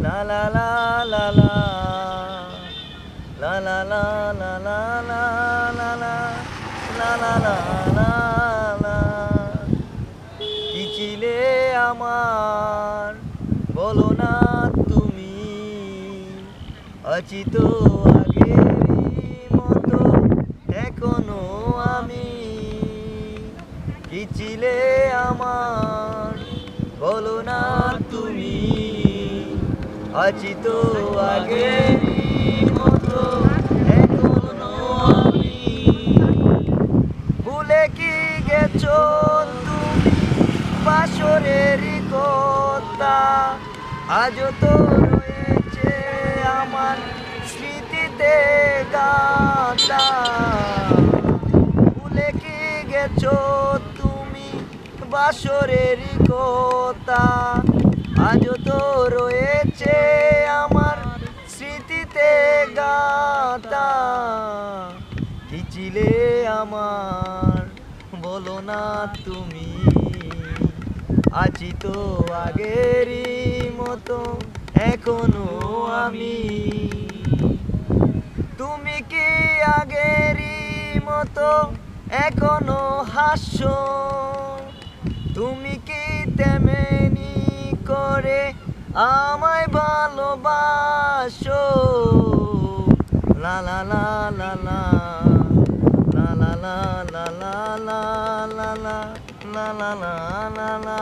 লা লা লা লা লা লা লা লা লা লা লা লা লা লা লা লা লা লা। কি ছিলে আমার বলো না তুমি, আছি তো আগেরই মতো এখনো আমি। কি ছিলে আমার বলো না তুমি, আছি তো আগেরই মতো এখনো আমি। ভুলে কি গেছো তুমি বাসরেরই কথা, আজও তো রয়েছে আমার স্মৃতিতে গাথা। ভুলে কি গেছো তুমি বাসরেরই কথা, আজও তো রয়েছে আমার স্মৃতিতে গাথা। কি ছিলে আমার বলো না তুমি, আছি তো আগেরই মতো এখনো আমি। তুমি কি আগেরই মতো এখনো হাসো, তুমি কি তেমনি করে আমায় ভালোবাসো। লা লা লা লা লা লা লা লা লা লা লা লা লা লা লা লা লা লা।